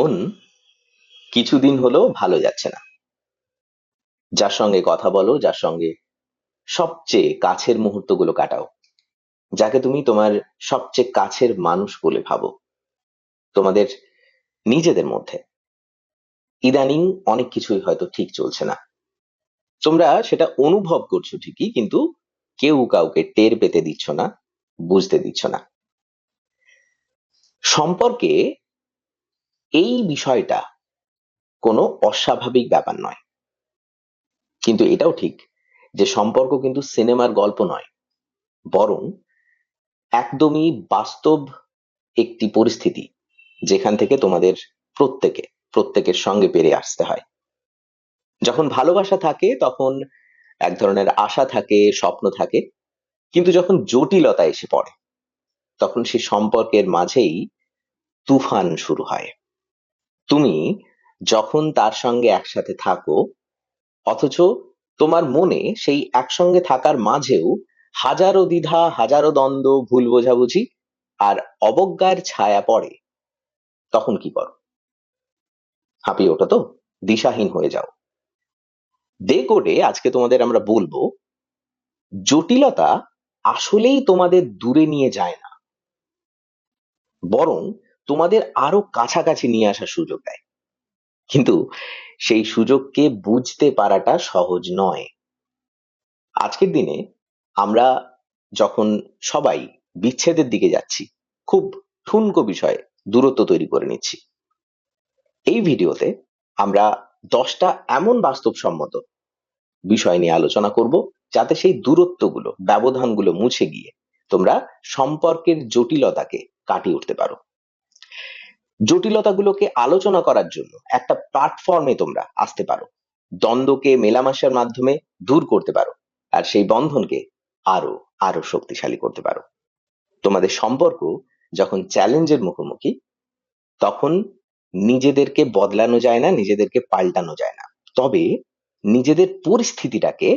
মন কিছুদিন হলো ভালো যাচ্ছে না। যার সঙ্গে কথা বলো, যার সঙ্গে সবচেয়ে কাছের মুহূর্তগুলো কাটাও, যাকে তুমি তোমার সবচেয়ে কাছের মানুষ বলে ভাবো, তোমাদের নিজেদের মধ্যে ইদানিং অনেক কিছুই হয়তো ঠিক চলছে না। তোমরা সেটা অনুভব করছো ঠিকই, কিন্তু কেউ কাউকে টের পেতে দিচ্ছ না, বুঝতে দিচ্ছ না। সম্পর্কে এই বিষয়টা কোনো অস্বাভাবিক ব্যাপার নয়, কিন্তু এটাও ঠিক যে সম্পর্ক কিন্তু সিনেমার গল্প নয়, বরং একদমই বাস্তব একটি পরিস্থিতি, যেখান থেকে তোমাদের প্রত্যেকের সঙ্গে পেরে আসতে হয়। যখন ভালোবাসা থাকে তখন এক ধরনের আশা থাকে, স্বপ্ন থাকে, কিন্তু যখন জটিলতা এসে পড়ে তখন সেই সম্পর্কের মাঝেই তুফান শুরু হয়। তুমি যখন তার সঙ্গে একসাথে থাকো, অথচ তোমার মনে সেই একসঙ্গে থাকার মাঝেও হাজারো দ্বিধা, হাজারো দ্বন্দ্ব, ভুল বোঝাবুঝি আর অবজ্ঞার ছায়া পড়ে, তখন কি করো? হাঁপিয়ে ওঠো তো, দিশাহীন হয়ে যাও। ডে কোডে আজকে তোমাদের আমরা বলবো, জটিলতা আসলেই তোমাদের দূরে নিয়ে যায় না, বরং তোমাদের আরো কাছাকাছি নিয়ে আসার সুযোগ দেয়। কিন্তু সেই সুযোগকে বুঝতে পারাটা সহজ নয়। আজকের দিনে আমরা যখন সবাই বিচ্ছেদের দিকে যাচ্ছি, খুব ঠুনকো বিষয়ে দূরত্ব তৈরি করে নিচ্ছি, এই ভিডিওতে আমরা 10টা এমন বাস্তবসম্মত বিষয় নিয়ে আলোচনা করব, যাতে সেই দূরত্বগুলো, ব্যবধানগুলো মুছে গিয়ে তোমরা সম্পর্কের জটিলতাকে কাটিয়ে উঠতে পারো। জটিলতাগুলোকে আলোচনা করার জন্য একটা প্ল্যাটফর্মে তোমরা আসতে পারো, দ্বন্দ্বকে মেলামেশার মাধ্যমে দূর করতে পারো, আর সেই বন্ধনকে আরো আরো শক্তিশালী করতে পারো। তোমাদের সম্পর্ক যখন চ্যালেঞ্জের মুখোমুখি, তখন নিজেদেরকে বদলানো যায় না, নিজেদেরকে পাল্টানো যায় না, তবে নিজেদের পরিস্থিতিটাকে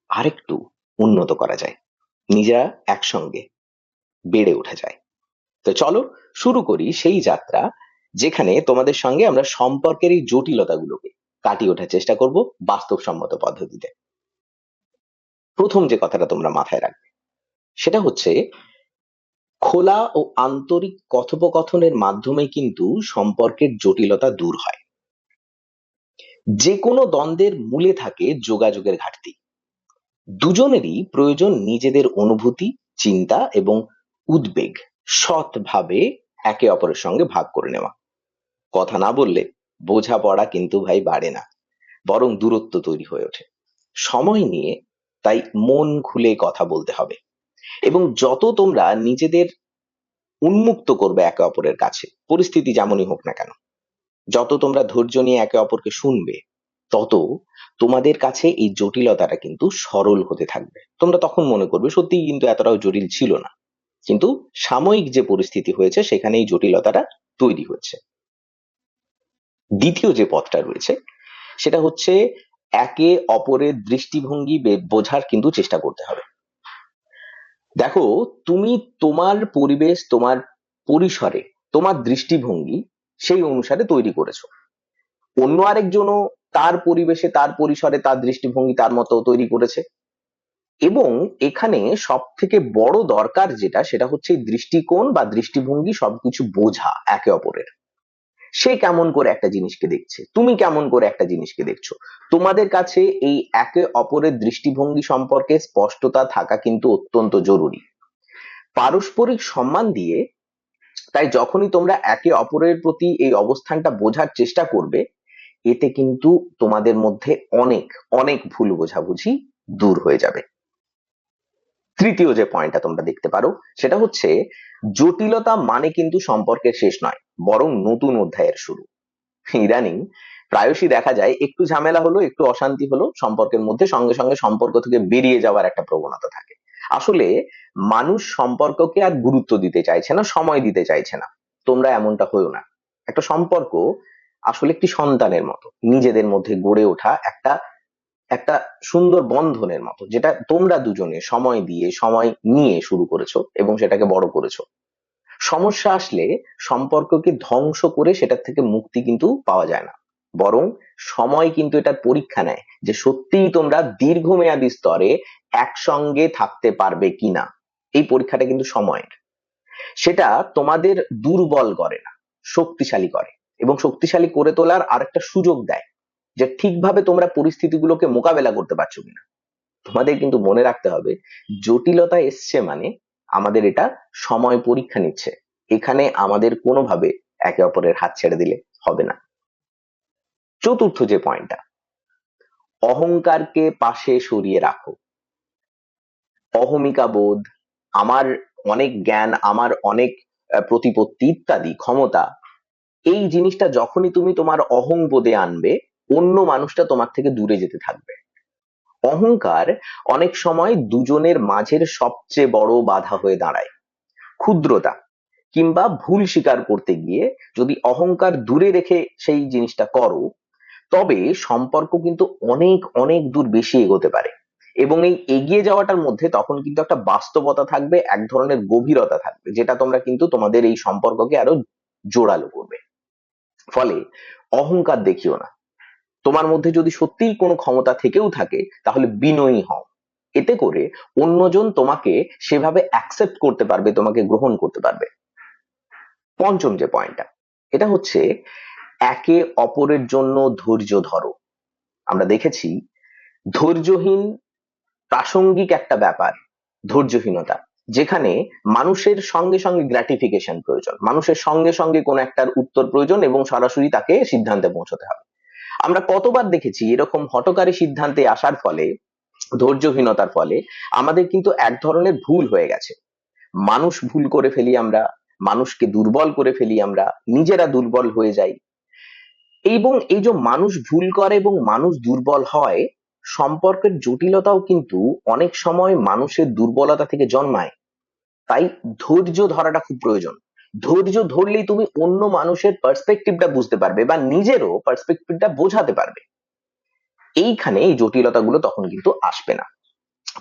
আরেকটু উন্নত করা যায়, নিজেরা একসঙ্গে বেড়ে ওঠা যায়। তো চলো শুরু করি সেই যাত্রা, যেখানে তোমাদের সঙ্গে আমরা সম্পর্কের এই জটিলতাগুলোকে কাটিয়ে ওঠার চেষ্টা করব বাস্তবসম্মত পদ্ধতিতে। প্রথম যে কথাটা তোমরা মাথায় রাখবে সেটা হচ্ছে, খোলা ও আন্তরিক কথোপকথনের মাধ্যমে কিন্তু সম্পর্কের জটিলতা দূর হয়। যে কোনো দ্বন্দ্বের মূলে থাকে যোগাযোগের ঘাটতি। দুজনেরই প্রয়োজন নিজেদের অনুভূতি, চিন্তা এবং উদ্বেগ সৎভাবে একে অপরের সঙ্গে ভাগ করে নেওয়া। কথা না বললে বোঝাপড়া কিন্তু ভাই বাড়ে না, বরং দূরত্ব তৈরি হয়ে ওঠে। সময় নিয়ে তাই মন খুলে কথা বলতে হবে, এবং যত তোমরা নিজেদের উন্মুক্ত করবে একে অপরের কাছে, পরিস্থিতি যেমনই হোক না কেন, যত তোমরা ধৈর্য নিয়ে একে অপরকে শুনবে, তত তোমাদের কাছে এই জটিলতাটা কিন্তু সরল হতে থাকবে। তোমরা তখন মনে করবে সত্যিই কিন্তু এতটাও জটিল ছিল না, কিন্তু সাময়িক যে পরিস্থিতি হয়েছে সেখানে এই জটিলতাটা তৈরি হচ্ছে। দ্বিতীয় যে পথটা রয়েছে সেটা হচ্ছে, একে অপরের দৃষ্টিভঙ্গি বোঝার কিন্তু চেষ্টা করতে হবে। দেখো, তুমি তোমার পরিবেশ, তোমার পরিসরে, তোমার দৃষ্টিভঙ্গি সেই অনুসারে তৈরি করেছো। অন্য আরেকজনও তার পরিবেশে, তার পরিসরে, তার দৃষ্টিভঙ্গি তার মতো তৈরি করেছে। এবং এখানে সব থেকে বড় দরকার যেটা, সেটা হচ্ছে দৃষ্টিকোণ বা দৃষ্টিভঙ্গি সবকিছু বোঝা একে অপরের। সে কেমন করে একটা জিনিসকে দেখছে, তুমি কেমন করে একটা জিনিসকে দেখছো, তোমাদের কাছে এই একে অপরের দৃষ্টিভঙ্গি সম্পর্কে স্পষ্টতা থাকা কিন্তু অত্যন্ত জরুরি। পারস্পরিক সম্মান দিয়ে, তাই যখনই তোমরা একে অপরের প্রতি এই অবস্থানটা বোঝার চেষ্টা করবে, এতে কিন্তু তোমাদের মধ্যে অনেক অনেক ভুল বোঝাবুঝি দূর হয়ে যাবে। তৃতীয় যে পয়েন্টটা তোমরা দেখতে পারো সেটা হচ্ছে, জটিলতা মানে কিন্তু সম্পর্কের শেষ নয়, বরং নতুন অধ্যায়ের শুরু। ইদানিং প্রায়শই দেখা যায়, একটু ঝামেলা হলো, একটু অশান্তি হলো সম্পর্কের মধ্যে, সঙ্গে সঙ্গে সম্পর্ক থেকে বেরিয়ে যাওয়ার একটা প্রবণতা থাকে। আসলে মানুষ সম্পর্ককে আর গুরুত্ব দিতে চাইছে না, সময় দিতে চাইছে না। তোমরা এমনটা হয়েও না। একটা সম্পর্ক আসলে একটি সন্তানের মতো, নিজেদের মধ্যে গড়ে ওঠা একটা একটা সুন্দর বন্ধনের মতো, যেটা তোমরা দুজনে সময় দিয়ে, সময় নিয়ে শুরু করেছো এবং সেটাকে বড় করেছো। সমস্যা আসলে সম্পর্ককে ধ্বংস করে সেটার থেকে মুক্তি কিন্তু পাওয়া যায় না, বরং সময় কিন্তু এটার পরীক্ষা নেয় যে সত্যিই তোমরা দীর্ঘমেয়াদী স্তরে একসঙ্গে থাকতে পারবে কিনা। এই পরীক্ষাটা কিন্তু সময়ের। সেটা তোমাদের দুর্বল করে না, শক্তিশালী করে, এবং শক্তিশালী করে তোলার আরেকটা সুযোগ দেয় যে ঠিকভাবে তোমরা পরিস্থিতিগুলোকে মোকাবেলা করতে পারছো কিনা। তোমাদের কিন্তু মনে রাখতে হবে, জটিলতা এসছে মানে আমাদের এটা সময় পরীক্ষা নিচ্ছে। এখানে আমাদের কোনোভাবে একে অপরের হাত ছেড়ে দিলে হবে না। চতুর্থ যে পয়েন্টটা, অহংকারকে পাশে সরিয়ে রাখো। অহমিকা বোধ, আমার অনেক জ্ঞান, আমার অনেক প্রতিপত্তি ইত্যাদি ক্ষমতা, এই জিনিসটা যখনই তুমি তোমার অহংবোধে আনবে, অন্য মানুষটা তোমার থেকে দূরে যেতে থাকবে। অহংকার অনেক সময় দুজনের মাঝের সবচেয়ে বড় বাধা হয়ে দাঁড়ায়। ক্ষুদ্রতা কিংবা ভুল স্বীকার করতে গিয়ে যদি অহংকার দূরে রেখে সেই জিনিসটা করো, তবে সম্পর্ক কিন্তু অনেক অনেক দূর বেশি এগোতে পারে। এবং এই এগিয়ে যাওয়াটার মধ্যে তখন কিন্তু একটা বাস্তবতা থাকবে, এক ধরনের গভীরতা থাকবে, যেটা তোমরা কিন্তু তোমাদের এই সম্পর্ককে আরো জোরালো করবে। ফলে অহংকার দেখিও না। তোমার মধ্যে যদি সত্যিই কোনো ক্ষমতা থেকেও থাকে, তাহলে বিনয়ী হও। এতে করে অন্যজন তোমাকে সেভাবে অ্যাকসেপ্ট করতে পারবে, তোমাকে গ্রহণ করতে পারবে। পঞ্চম যে পয়েন্টটা, এটা হচ্ছে একে অপরের জন্য ধৈর্য ধরো। আমরা দেখেছি ধৈর্যহীন প্রাসঙ্গিক একটা ব্যাপার ধৈর্যহীনতা, যেখানে মানুষের সঙ্গে সঙ্গে গ্র্যাটিফিকেশন প্রয়োজন, মানুষের সঙ্গে সঙ্গে কোন একটার উত্তর প্রয়োজন এবং সরাসরি তাকে সিদ্ধান্তে পৌঁছতে হবে। আমরা কতবার দেখেছি এরকম হঠকারী সিদ্ধান্তে আসার ফলে, ধৈর্যহীনতার ফলে আমাদের কিন্তু এক ধরনের ভুল হয়ে গেছে। মানুষ ভুল করে ফেলি আমরা, মানুষকে দুর্বল করে ফেলি আমরা, নিজেরা দুর্বল হয়ে যাই। এবং এই যে মানুষ ভুল করে এবং মানুষ দুর্বল হয়, সম্পর্কের জটিলতাও কিন্তু অনেক সময় মানুষের দুর্বলতা থেকে জন্মায়। তাই ধৈর্য ধরাটা খুব প্রয়োজন। ধৈর্য ধরলেই তুমি অন্য মানুষের পার্সপেক্টিভটা বুঝতে পারবে বা নিজেরও পার্সপেক্টিভটা বোঝাতে পারবে। এইখানে এই জটিলতাগুলো তখন কিন্তু আসবে না।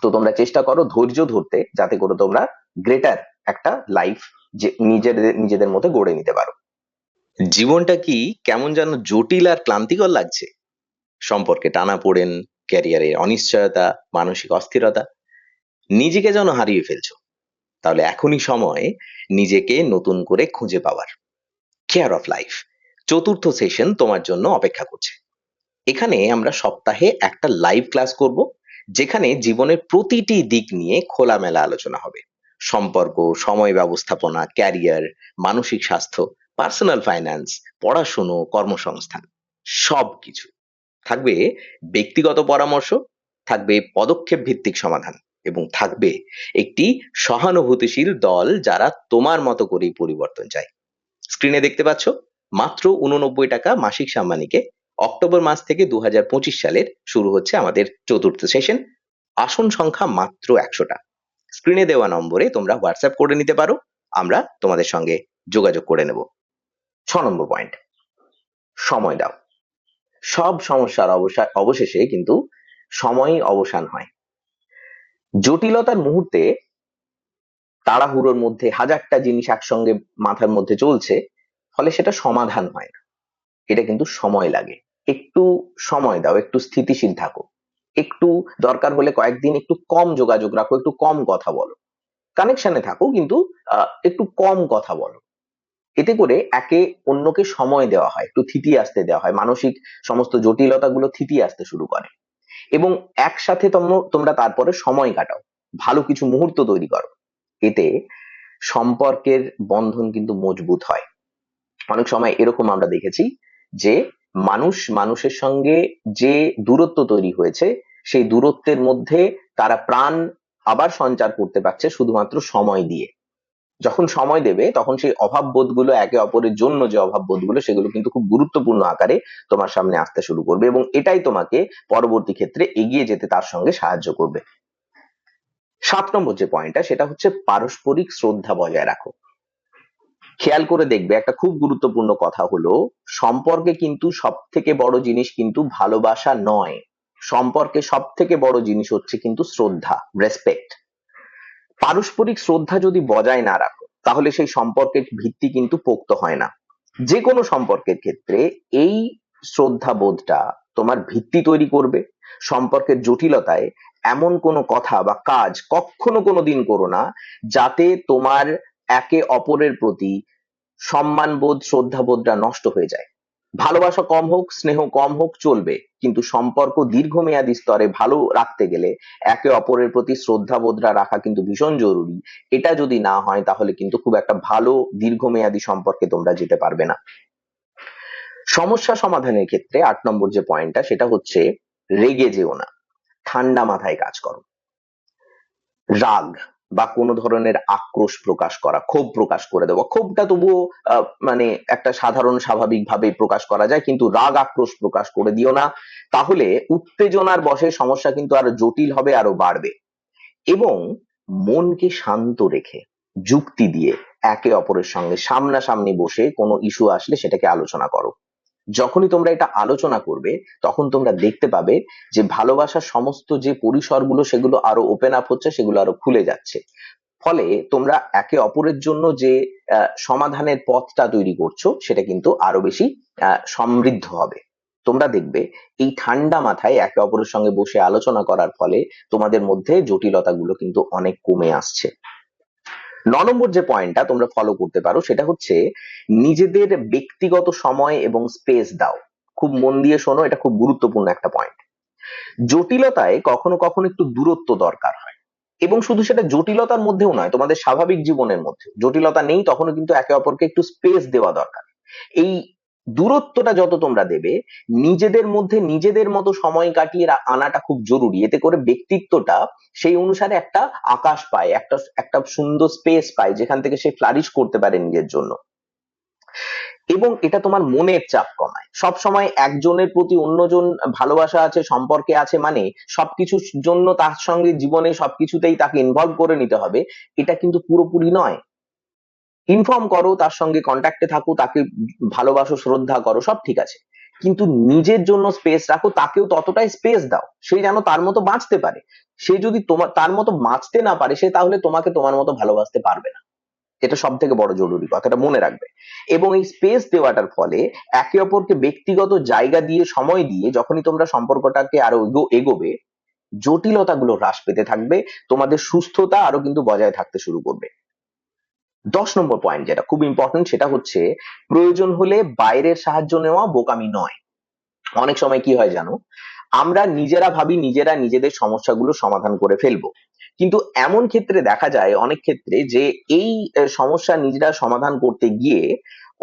তো তোমরা চেষ্টা করো ধৈর্য ধরতে, যাতে করে তোমরা গ্রেটার একটা লাইফ যে নিজেদের মধ্যে গড়ে নিতে পারো। জীবনটা কি কেমন যেন জটিল আর ক্লান্তিকর লাগছে? সম্পর্কে টানাপোড়েন, ক্যারিয়ারে অনিশ্চয়তা, মানসিক অস্থিরতা, নিজেকে যেন হারিয়ে ফেলছো? তাহলে এখনই সময় নিজেকে নতুন করে খুঁজে পাওয়ার। কেয়ার অফ লাইফ চতুর্থ সেশন তোমার জন্য অপেক্ষা করছে। এখানে আমরা সপ্তাহে একটা লাইভ ক্লাস করব, যেখানে জীবনের প্রতিটি দিক নিয়ে খোলামেলা আলোচনা হবে। সম্পর্ক, সময় ব্যবস্থাপনা, ক্যারিয়ার, মানসিক স্বাস্থ্য, পার্সোনাল ফাইন্যান্স, পড়াশুনো, কর্মসংস্থান, সবকিছু থাকবে। ব্যক্তিগত পরামর্শ থাকবে, পদক্ষেপ ভিত্তিক সমাধান, এবং থাকবে একটি সহানুভূতিশীল দল যারা তোমার মতো করেই পরিবর্তন চায়। স্ক্রিনে দেখতে পাচ্ছ, মাত্র 89 টাকা মাসিক সাম্মানিকে অক্টোবর মাস থেকে 2025 সালের শুরু হচ্ছে আমাদের চতুর্থ সেশন। আসন সংখ্যা মাত্র 100টা। স্ক্রিনে দেওয়া নম্বরে তোমরা হোয়াটসঅ্যাপ করে নিতে পারো, আমরা তোমাদের সঙ্গে যোগাযোগ করে নেব। 6 নম্বর পয়েন্ট, সময় দাও। সব সমস্যার অবশেষে কিন্তু সময়ই অবসান হয়। জটিলতার মুহূর্তে তাড়াহুড়োর মধ্যে হাজারটা জিনিস একসঙ্গে মাথার মধ্যে চলছে, ফলে সেটা সমাধান হয় না। এটা কিন্তু সময় লাগে। একটু সময় দাও, একটু স্থিতিশীল থাকো, একটু দরকার হলে কয়েকদিন একটু কম যোগাযোগ রাখো, একটু কম কথা বলো, কানেকশনে থাকো কিন্তু একটু কম কথা বলো। এতে করে একে অন্যকে সময় দেওয়া হয়, একটু থিতিয়ে আসতে দেওয়া হয়, মানসিক সমস্ত জটিলতাগুলো থিতিয়ে আসতে শুরু করে, এবং একসাথে তোমরা তারপরে সময় কাটাও, ভালো কিছু মুহূর্ত তৈরি করো। এতে সম্পর্কের বন্ধন কিন্তু মজবুত হয়। অনেক সময় এরকম আমরা দেখেছি যে মানুষের সঙ্গে যে দূরত্ব তৈরি হয়েছে, সেই দূরত্বের মধ্যে তারা প্রাণ আবার সঞ্চার করতে পারছে শুধুমাত্র সময় দিয়ে। যখন সময় দেবে তখন সেই অভাববোধগুলো, একে অপরের জন্য যে অভাববোধগুলো, সেগুলো কিন্তু খুব গুরুত্বপূর্ণ আকারে তোমার সামনে আসতে শুরু করবে, এবং এটাই তোমাকে পরবর্তী ক্ষেত্রে এগিয়ে যেতে তার সঙ্গে সাহায্য করবে। 7 নম্বর যে পয়েন্টটা, সেটা হচ্ছে পারস্পরিক শ্রদ্ধা বজায় রাখো। খেয়াল করে দেখবে, একটা খুব গুরুত্বপূর্ণ কথা হলো, সম্পর্কে কিন্তু সব থেকে বড় জিনিস কিন্তু ভালোবাসা নয়। সম্পর্কে সব থেকে বড় জিনিস হচ্ছে কিন্তু শ্রদ্ধা, রেসপেক্ট। পারস্পরিক শ্রদ্ধা যদি বজায় না রাখো, তাহলে সেই সম্পর্কের ভিত্তি কিন্তু পোক্ত হয় না। যে কোনো সম্পর্কের ক্ষেত্রে এই শ্রদ্ধাবোধটা তোমার ভিত্তি তৈরি করবে। সম্পর্কের জটিলতায় এমন কোনো কথা বা কাজ কখনো কোনোদিন করো না যাতে তোমার একে অপরের প্রতি সম্মানবোধ শ্রদ্ধাবোধটা নষ্ট হয়ে যায়। ভালোবাসা কম হোক, স্নেহ কম হোক, চলবে, কিন্তু সম্পর্ক দীর্ঘমেয়াদী স্তরে ভালো রাখতে গেলে একে অপরের প্রতি শ্রদ্ধাবোধটা রাখা কিন্তু ভীষণ জরুরি। এটা যদি না হয় তাহলে কিন্তু খুব একটা ভালো দীর্ঘমেয়াদী সম্পর্কে তোমরা যেতে পারবে না। সমস্যা সমাধানের ক্ষেত্রে 8 নম্বর যে পয়েন্টটা সেটা হচ্ছে রেগে যেও না, ঠান্ডা মাথায় কাজ করো। রাগ বা কোনো ধরনের আক্রোশ প্রকাশ করা, ক্ষোভ প্রকাশ করে দেওয়া, ক্ষোভটা তবুও মানে একটা সাধারণ স্বাভাবিক ভাবে প্রকাশ করা যায়, কিন্তু রাগ আক্রোশ প্রকাশ করে দিও না, তাহলে উত্তেজনার বশে সমস্যা কিন্তু আরো জটিল হবে, আরো বাড়বে। এবং মনকে শান্ত রেখে যুক্তি দিয়ে একে অপরের সঙ্গে সামনাসামনি বসে কোনো ইস্যু আসলে সেটাকে আলোচনা করো। যখনই তোমরা এটা আলোচনা করবে তখন তোমরা দেখতে পাবে যে ভালোবাসার সমস্ত যে পরিসরগুলো সেগুলো আরো ওপেন আপ হচ্ছে, সেগুলো আরো খুলে যাচ্ছে। ফলে তোমরা একে অপরের জন্য যে সমাধানের পথটা তৈরি করছো সেটা কিন্তু আরো বেশি সমৃদ্ধ হবে। তোমরা দেখবে এই ঠান্ডা মাথায় একে অপরের সঙ্গে বসে আলোচনা করার ফলে তোমাদের মধ্যে জটিলতাগুলো কিন্তু অনেক কমে আসছে। 9 নম্বর যে পয়েন্টটা তোমরা ফলো করতে পারো সেটা হচ্ছে নিজেদের ব্যক্তিগত সময় এবং স্পেস দাও। খুব মন দিয়ে শোনো, এটা খুব গুরুত্বপূর্ণ একটা পয়েন্ট। জটিলতায় কখনো কখনো একটু দূরত্ব দরকার হয়, এবং শুধু সেটা জটিলতার মধ্যেও নয়, তোমাদের স্বাভাবিক জীবনের মধ্যে জটিলতা নেই তখনও কিন্তু একে অপরকে একটু স্পেস দেওয়া দরকার। এই দূরত্বটা যত তোমরা দেবে, নিজেদের মধ্যে নিজেদের মতো সময় কাটিয়ে আনাটা খুব জরুরি। এতে করে ব্যক্তিত্বটা সেই অনুসারে একটা আকাশ পায়, একটা একটা সুন্দর স্পেস পায় যেখান থেকে সে ফ্লারিশ করতে পারে নিজের জন্য। এবং এটা তোমার মনের চাপ কমায়। সব সময় একজনের প্রতি অন্যজন ভালোবাসা আছে, সম্পর্কে আছে মানে সবকিছুর জন্য তার সঙ্গে জীবনে সবকিছুতেই তাকে ইনভলভ করে নিতে হবে, এটা কিন্তু পুরোপুরি নয়। ইনফর্ম করো, তার সঙ্গে কন্ট্যাক্টে থাকো, তাকে ভালোবাসো, শ্রদ্ধা করো, সব ঠিক আছে, কিন্তু নিজের জন্য স্পেস রাখো, তাকেও ততটাই স্পেস দাও, সে যেন তার মতো বাঁচতে পারে। সে যদি তোমার তার মতো বাঁচতে না পারে, সে তাহলে তোমাকে তোমার মতো ভালোবাসতে পারবে না। এটা সব থেকে বড় জরুরি, কথাটা মনে রাখবে। এবং এই স্পেস দেওয়াটার ফলে একে অপরকে ব্যক্তিগত জায়গা দিয়ে, সময় দিয়ে যখনই তোমরা সম্পর্কটাকে আরো এগোবে, জটিলতাগুলো হ্রাস পেতে থাকবে, তোমাদের সুস্থতা আরো কিন্তু বজায় থাকতে শুরু করবে। 10 নম্বর পয়েন্ট যেটা খুব ইম্পর্টেন্ট সেটা হচ্ছে প্রয়োজন হলে বাইরের সাহায্য নেওয়া বোকামি নয়। অনেক সময় কি হয় জানো, আমরা নিজেরা ভাবি নিজেরা নিজেদের সমস্যাগুলো সমাধান করে ফেলবো, কিন্তু এমন ক্ষেত্রে দেখা যায় অনেক ক্ষেত্রে যে এই সমস্যা নিজেরা সমাধান করতে গিয়ে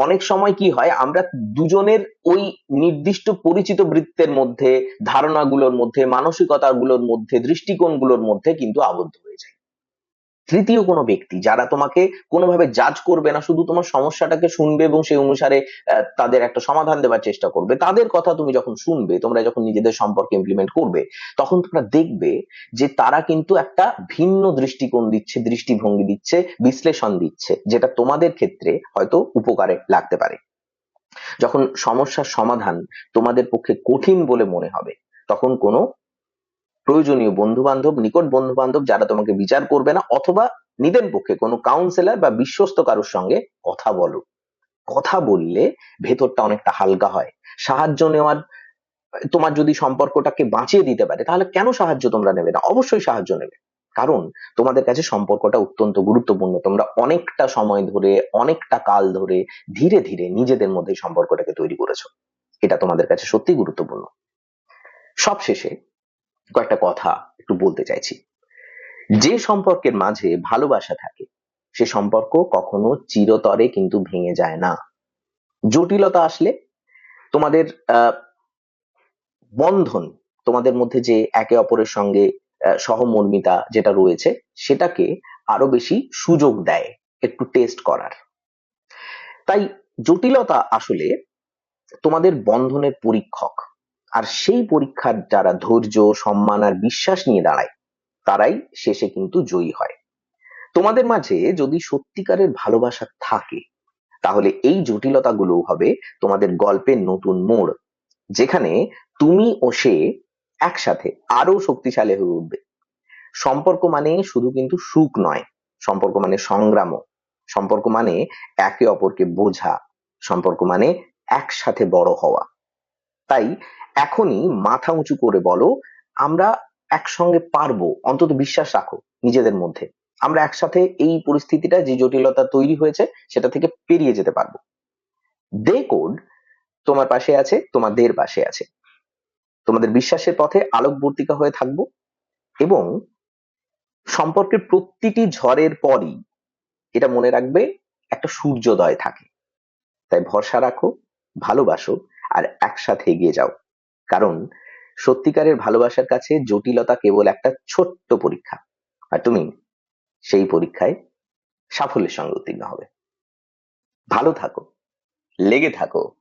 অনেক সময় কি হয়, আমরা দুজনের ওই নির্দিষ্ট পরিচিত বৃত্তের মধ্যে, ধারণাগুলোর মধ্যে, মানসিকতাগুলোর মধ্যে, দৃষ্টিকোণগুলোর মধ্যে কিন্তু আবদ্ধ হয়ে যায়। তৃতীয় কোনো ব্যক্তি যারা তোমাকে কোনোভাবে জাজ করবে না, শুধু তোমার সমস্যাটাকে শুনবে এবং সেই অনুসারে তাদের একটা সমাধান দেওয়ার চেষ্টা করবে, তাদের কথা তুমি যখন শুনবে, তোমরা যখন নিজেদের সম্পর্কে ইমপ্লিমেন্ট করবে, তখন তোমরা দেখবে যে তারা কিন্তু একটা ভিন্ন দৃষ্টিকোণ দিচ্ছে, দৃষ্টিভঙ্গি দিচ্ছে, বিশ্লেষণ দিচ্ছে, যেটা তোমাদের ক্ষেত্রে হয়তো উপকারে লাগতে পারে। যখন সমস্যার সমাধান তোমাদের পক্ষে কঠিন বলে মনে হবে, তখন কোনো প্রয়োজনীয় বন্ধু বান্ধব, নিকট বন্ধু বান্ধব যারা তোমাকে বিচার করবে না, অথবা নিদেন পক্ষে কোনো কাউন্সিলর বা বিশ্বস্ত কারোর সঙ্গে কথা বলো। কথা বললে ভেতরটা অনেকটা হালকা হয়। সাহায্য নেওয়ার, তোমার যদি সম্পর্কটাকে বাঁচিয়ে দিতে পারে তাহলে কেন সাহায্য তোমরা নেবে না? অবশ্যই সাহায্য নেবে, কারণ তোমাদের কাছে সম্পর্কটা অত্যন্ত গুরুত্বপূর্ণ। তোমরা অনেকটা সময় ধরে, অনেকটা কাল ধরে ধীরে ধীরে নিজেদের মধ্যে সম্পর্কটাকে তৈরি করেছো, এটা তোমাদের কাছে সত্যি গুরুত্বপূর্ণ। সবশেষে কয়েকটা কথা একটু বলতে চাইছি। যে সম্পর্কের মাঝে ভালোবাসা থাকে সে সম্পর্ক কখনো চিরতরে কিন্তু ভেঙে যায় না। জটিলতা আসলে তোমাদের বন্ধন, তোমাদের মধ্যে যে একে অপরের সঙ্গে সহমর্মিতা যেটা রয়েছে সেটাকে আরো বেশি সুযোগ দেয় একটু টেস্ট করার। তাই জটিলতা আসলে তোমাদের বন্ধনের পরীক্ষক, আর সেই পরীক্ষার যারা ধৈর্য, সম্মান আর বিশ্বাস নিয়ে দাঁড়ায় তারাই শেষে কিন্তু জয়ী হয়। তোমাদের মাঝে যদি সত্যিকারের ভালোবাসা থাকে তাহলে এই জটিলতাগুলো হবে তোমাদের গল্পের নতুন মোড়, যেখানে তুমি ও সে একসাথে আরো শক্তিশালী হয়ে উঠবে। সম্পর্ক মানে শুধু কিন্তু সুখ নয়, সম্পর্ক মানে সংগ্রামও। সম্পর্ক মানে একে অপরকে বোঝা, সম্পর্ক মানে একসাথে বড় হওয়া। তাই এখনই মাথা উঁচু করে বলো, আমরা একসঙ্গে পারবো, অন্তত বিশ্বাস রাখো নিজেদের মধ্যে। আমরা একসাথে এই পরিস্থিতিটা, যে জটিলতা তৈরি হয়েছে, সেটা থেকে পেরিয়ে যেতে পারবো। দে কোড তোমার পাশে আছে, তোমাদের পাশে আছে। তোমাদের বিশ্বাসের পথে আলোকবর্তিকা হয়ে থাকবো, এবং সম্পর্কের প্রতিটি ঝড়ের পরই এটা মনে রাখবে, একটা সূর্যোদয় থাকে। তাই ভরসা রাখো, ভালোবাসো, আর একসাথে এগিয়ে যাও। কারণ সত্যিকারের ভালোবাসার কাছে জটিলতা কেবল একটা ছোট্ট পরীক্ষা, আর তুমি সেই পরীক্ষায় সাফল্যের সঙ্গে উত্তীর্ণ হবে। ভালো থাকো, লেগে থাকো,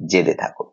জেদে থাকো।